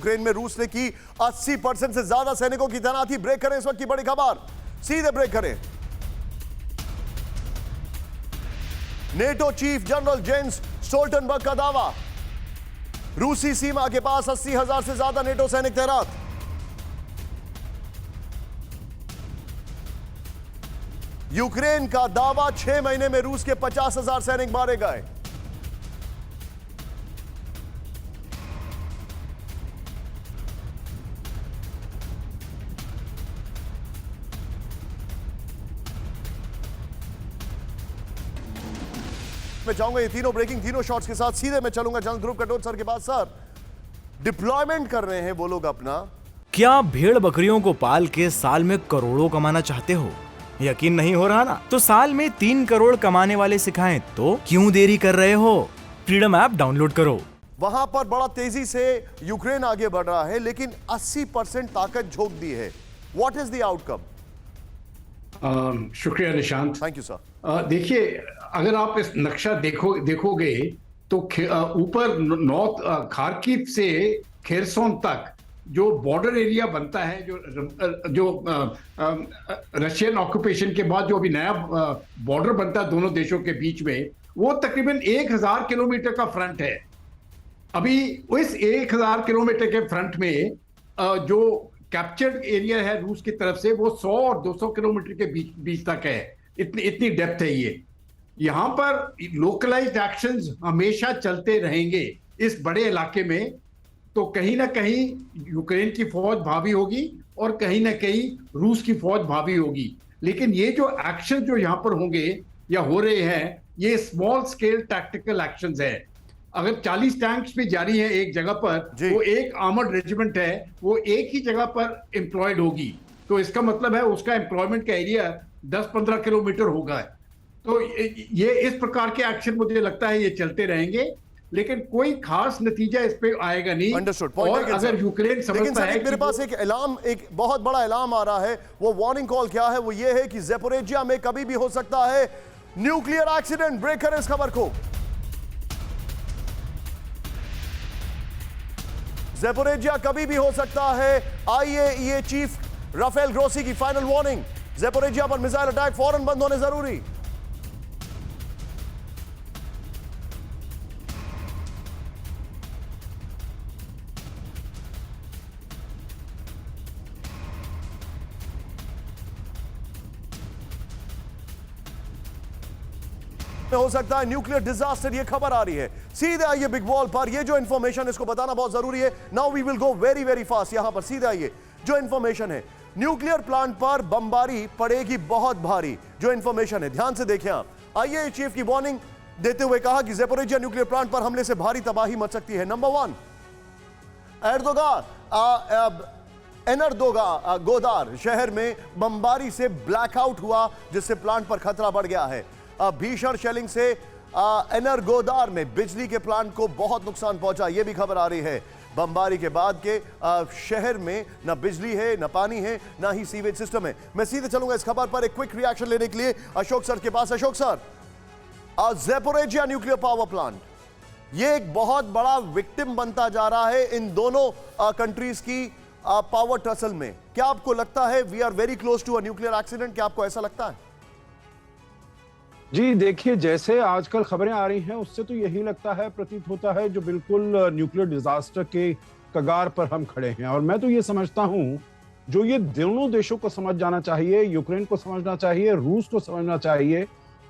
Ukraine में रूस ने की 80% से ज्यादा सैनिकों की तैनाती। ब्रेक करें इस वक्त की बड़ी खबर, सीधे ब्रेक करें। NATO chief general Jens Stoltenberg का दावा, रूसी सीमा के पास 80,000 से ज्यादा नेटो सैनिक तैनात। यूक्रेन का दावा, 6 महीने में रूस के 50,000 सैनिक मारे गए। मैं चाहूंगा ये तीनों ब्रेकिंग, तीनों शॉट्स के साथ सीधे मैं चलूंगा जनरल ध्रुव कटोच सर के पास। सर, डिप्लॉयमेंट कर रहे हैं वो लोग अपना। क्या भेड़ बकरियों को पाल के साल में करोड़ों कमाना चाहते हो? यकीन नहीं हो रहा ना? तो साल में 3 करोड़ कमाने वाले सिखाएं तो क्यों देरी कर रहे हो? फ्रीडम ऐप डाउनलोड करो। वहां पर बड़ा तेजी से यूक्रेन आगे बढ़ रहा है, लेकिन 80% ताकत झोंक दी है। What is the outcome? शुक्रिया निशांत। Thank you sir. देखिए, अगर आप इस नक्शा देखोगे तो ऊपर नॉर्थ खार्किव से खेरसोन तक जो बॉर्डर एरिया बनता है, जो रशियन ऑक्यूपेशन के बाद जो अभी नया बॉर्डर बनता है दोनों देशों के बीच में, वो तकरीबन 1000 किलोमीटर का फ्रंट है। अभी इस 1000 किलोमीटर के फ्रंट में जो कैप्चर्ड एरिया है रूस की तरफ से, वो 100 और 200 किलोमीटर के बीच तक है। इतनी डेप्थ है ये। यहां पर लोकलाइज्ड एक्शंस हमेशा चलते रहेंगे इस बड़े इलाके में। तो कहीं ना कहीं यूक्रेन की फौज भावी होगी और कहीं ना कहीं रूस की फौज भावी होगी। लेकिन ये जो एक्शन जो यहां पर होंगे या हो रहे हैं, ये स्मॉल स्केल टैक्टिकल एक्शंस है। अगर 40 टैंक्स भी जारी है एक जगह पर, वो एक आर्मर्ड रेजिमेंट है, वो एक ही जगह पर एम्प्लॉयड होगी, तो इसका मतलब है उसका एम्प्लॉयमेंट का एरिया 10-15 किलोमीटर होगा। तो ये इस प्रकार के एक्शन मुझे लगता है ये चलते रहेंगे, लेकिन कोई खास नतीजा इस पे आएगा नहीं। और अगर यूक्रेन समझता है, मेरे पास एक ऐलान, एक बहुत बड़ा ऐलान आ रहा है। वो वार्निंग कॉल क्या है? वो ये है कि ज़ैपोरिज्जिया में कभी भी हो सकता है न्यूक्लियर एक्सीडेंट। ब्रेक करें इस खबर को। ज़ैपोरिज्जिया कभी भी हो सकता है। IAEA चीफ राफेल ग्रोसी की फाइनल वार्निंग, ज़ैपोरिज्जिया पर मिसाइल अटैक फौरन बंद होने जरूरी। हो सकता है न्यूक्लियर डिजास्टर, ये खबर आ रही है। सीधे आइए बिग वॉल पर। ये जो इंफॉर्मेशन, इसको बताना बहुत जरूरी है। Now we will go very very fast. यहां पर सीधे आइए, जो इंफॉर्मेशन है, न्यूक्लियर प्लांट पर बमबारी पड़ेगी बहुत भारी। जो इंफॉर्मेशन है, ध्यान से देखें आप। IAEA चीफ की वार्निंग देते हुए कहा कि ज़ैपोरिज्जिया न्यूक्लियर प्लांट पर हमले से भारी तबाही मच सकती है। नंबर 1, गोदार शहर में बमबारी से ब्लैकआउट हुआ, जिससे प्लांट पर खतरा बढ़ गया है। भीषण शेलिंग से एनरगोदार में बिजली के प्लांट को बहुत नुकसान पहुंचा, यह भी खबर आ रही है। बमबारी के बाद के शहर में न बिजली है, न पानी है, न ही सीवेज सिस्टम है। मैं सीधे चलूंगा इस खबर पर एक क्विक रिएक्शन लेने के लिए अशोक सर के पास। Ashok sir, Zaporizhzhia nuclear power plant, ये एक बहुत बड़ा विक्टिम बनता जा रहा है इन दोनों कंट्रीज की पावर टसल में। क्या आपको लगता है we are very close to a nuclear accident? क्या आपको ऐसा लगता है? जी देखिए, जैसे आजकल खबरें आ रही हैं उससे तो यही लगता है, प्रतीत होता है, जो बिल्कुल न्यूक्लियर डिजास्टर के कगार पर हम खड़े हैं। और मैं तो ये समझता हूं, जो ये दोनों देशों को समझ जाना चाहिए, यूक्रेन को समझना चाहिए, रूस को समझना चाहिए,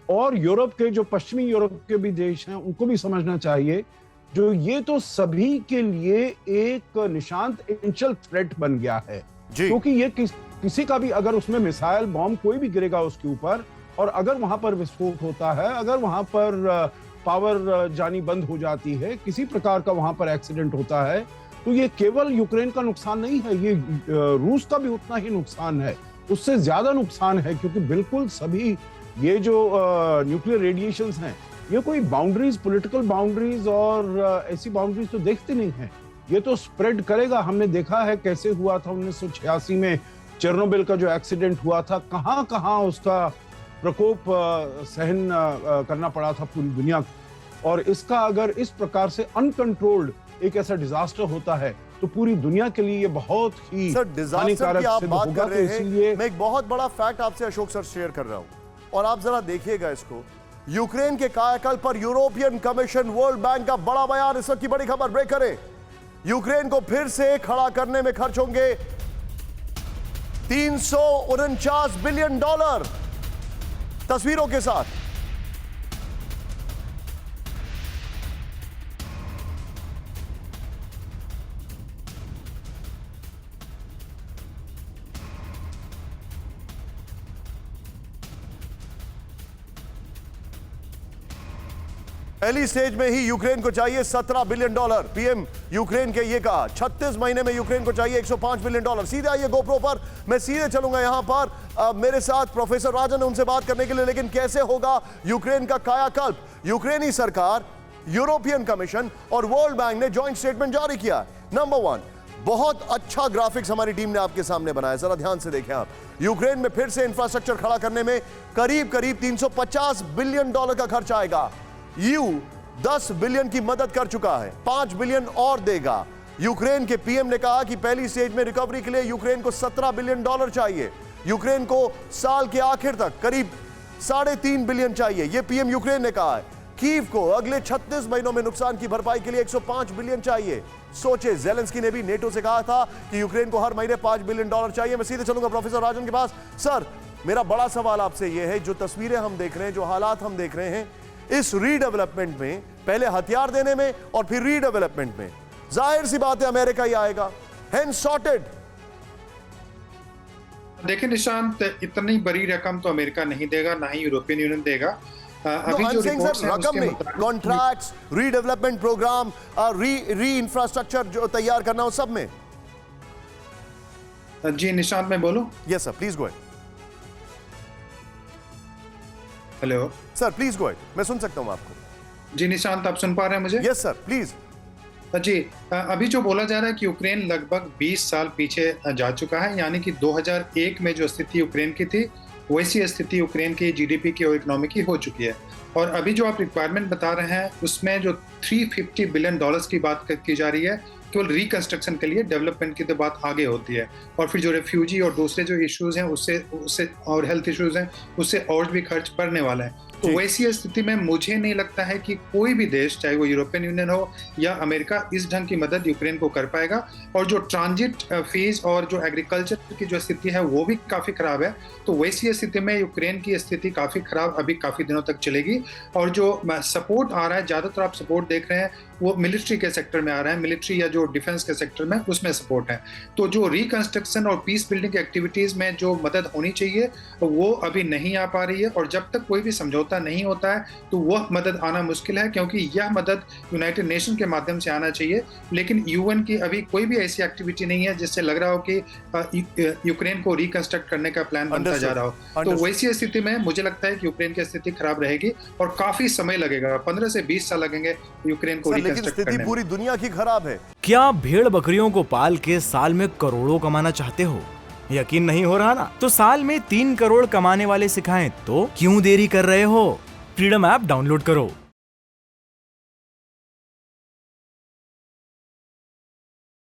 और यूरोप के, जो पश्चिमी यूरोप के भी देश हैं, उनको भी समझना चाहिए, जो ये तो सभी के लिए एक निशांत एसेंशियल थ्रेट बन गया है। क्योंकि ये किसी का भी, अगर उसमें मिसाइल बॉम्ब कोई भी गिरेगा उसके ऊपर, और अगर वहां पर विस्फोट होता है, अगर वहां पर पावर जानी बंद हो जाती है, किसी प्रकार का वहां पर एक्सीडेंट होता है, तो ये केवल यूक्रेन का नुकसान नहीं है, ये रूस का भी उतना ही नुकसान है, उससे ज्यादा नुकसान है। क्योंकि बिल्कुल सभी ये जो न्यूक्लियर रेडिएशंस हैं, ये कोई बाउंड्रीज, पॉलिटिकल बाउंड्रीज और ऐसी बाउंड्रीज तो देखते नहीं है। ये तो स्प्रेड करेगा। हमने देखा है कैसे हुआ था 1986 में चेर्नोबिल का जो एक्सीडेंट हुआ था, कहां कहां उसका प्रकोप सहन करना पड़ा था पूरी दुनिया को। और इसका अगर इस प्रकार से अनकंट्रोल्ड एक ऐसा डिजास्टर होता है, तो पूरी दुनिया के लिए ये बहुत ही सर डिजास्टर हानिकारक की आप सिद्ध बात होगा। कर तो रहे हैं, इसीलिए मैं एक बहुत बड़ा फैक्ट आपसे अशोक सर शेयर कर रहा हूं और आप जरा देखिएगा इसको। यूक्रेन के कायाकल्प पर यूरोपियन कमीशन, वर्ल्ड बैंक का बड़ा बयान। इस वक्त की बड़ी खबर, ब्रेक करें। यूक्रेन को फिर से खड़ा करने में खर्च होंगे $349 बिलियन, तस्वीरों के साथ। पहली स्टेज में ही यूक्रेन को चाहिए $17 बिलियन। पीएम यूक्रेन के ये कहा 36 महीने में यूक्रेन को चाहिए $105 बिलियन। सीधे आइए गोप्रो पर, मैं सीधे चलूंगा यहां पर मेरे साथ प्रोफेसर राजन है उनसे बात करने के लिए। लेकिन कैसे होगा यूक्रेन का कायाकल्प? यूक्रेनी सरकार, यूरोपियन कमीशन और वर्ल्ड बैंक ने जॉइंट स्टेटमेंट जारी किया। नंबर 1, बहुत अच्छा ग्राफिक्स हमारी टीम ने आपके सामने बनाया, जरा ध्यान से देखें आप। यूक्रेन में फिर से इंफ्रास्ट्रक्चर खड़ा करने में करीब करीब $350 बिलियन का खर्च आएगा। ईयू 10 बिलियन की मदद कर चुका है, 5 बिलियन और देगा। यूक्रेन के पीएम ने कहा कि पहली स्टेज में रिकवरी के लिए यूक्रेन को $17 बिलियन चाहिए। यूक्रेन को साल के आखिर तक करीब $3.5 बिलियन चाहिए, यह पीएम यूक्रेन ने कहा है। कीव को अगले 36 महीनों में नुकसान की भरपाई के लिए $105 बिलियन चाहिए। सोचे, जेलेंस्की ने भी नेटो से कहा था कि यूक्रेन को हर महीने $5 बिलियन चाहिए। मैं सीधे चलूंगा प्रोफेसर राजन के पास। सर, मेरा बड़ा सवाल आपसे यह है, जो तस्वीरें हम देख रहे हैं, जो हालात हम देख रहे हैं, इस रीडेवलपमेंट में, पहले हथियार देने में और फिर रीडेवलपमेंट में, जाहिर सी बात है अमेरिका ही आएगा। Hand sorted. देखिए निशांत, इतनी बड़ी रकम तो अमेरिका नहीं देगा, ना ही यूरोपियन यूनियन देगा। अभी जो रिपोर्ट्स हैं रकम नहीं, कॉन्ट्रैक्ट्स, रीडेवलपमेंट प्रोग्राम, री इंफ्रास्ट्रक्चर जो तैयार करना हो, सब में। जी निशांत, मैं बोलूं? Yes sir, please go ahead. Hello sir, please go ahead, मैं सुन सकता हूं आपको। जी निशांत, आप सुन पा रहे हैं मुझे? Yes sir, please. जी, अभी जो बोला जा रहा है कि यूक्रेन लगभग 20 साल पीछे जा चुका है, यानी कि 2001 में जो स्थिति यूक्रेन की थी वैसी स्थिति यूक्रेन की जीडीपी की और इकोनॉमी की हो चुकी है। और अभी जो आप रिक्वायरमेंट बता रहे हैं उसमें जो $350 बिलियन की बात की जा रही है केवल रिकंस्ट्रक्शन के लिए, डेवलपमेंट की तो बात आगे होती है। और फिर जो रेफ्यूजी और दूसरे जो इश्यूज हैं उससे और हेल्थ इश्यूज हैं उससे और भी खर्च बढ़ने वाला है। तो वैसी स्थिति में मुझे नहीं लगता है कि कोई भी देश, चाहे वो यूरोपियन यूनियन हो या अमेरिका, इस ढंग की मदद यूक्रेन को कर पाएगा। और जो ट्रांजिट फीस और जो एग्रीकल्चर की जो स्थिति है वो भी काफ़ी ख़राब है। तो वैसी स्थिति में यूक्रेन की स्थिति काफ़ी ख़राब अभी काफ़ी दिनों तक चलेगी। और जो सपोर्ट आ रहा है, ज़्यादातर आप सपोर्ट देख रहे हैं वो मिलिट्री के सेक्टर में आ रहा है, मिलिट्री या जो डिफेंस के सेक्टर में, उसमें सपोर्ट है। तो जो रिकंस्ट्रक्शन और पीस बिल्डिंग एक्टिविटीज़ में जो मदद होनी चाहिए वो अभी नहीं आ पा रही है। और जब तक कोई भी समझौता नहीं होता है तो वह मदद आना मुश्किल है, क्योंकि यह मदद यूनाइटेड नेशन के माध्यम से आना चाहिए। लेकिन यूएन की अभी कोई भी ऐसी एक्टिविटी नहीं है जिससे लग रहा हो कि यूक्रेन को रिकंस्ट्रक्ट करने का प्लान बनता जा रहा हो। तो वैसी स्थिति में मुझे लगता है कि यूक्रेन की स्थिति खराब रहेगी और काफी समय लगेगा, 15 से 20 साल लगेंगे यूक्रेन को लेकिन स्थिति पूरी दुनिया की खराब है। क्या आप भेड़ बकरियों को पाल के साल में करोड़ों कमाना चाहते हो? यकीन नहीं हो रहा ना? तो साल में 3 करोड़ कमाने वाले सिखाएं तो क्यों देरी कर रहे हो? फ्रीडम ऐप डाउनलोड करो।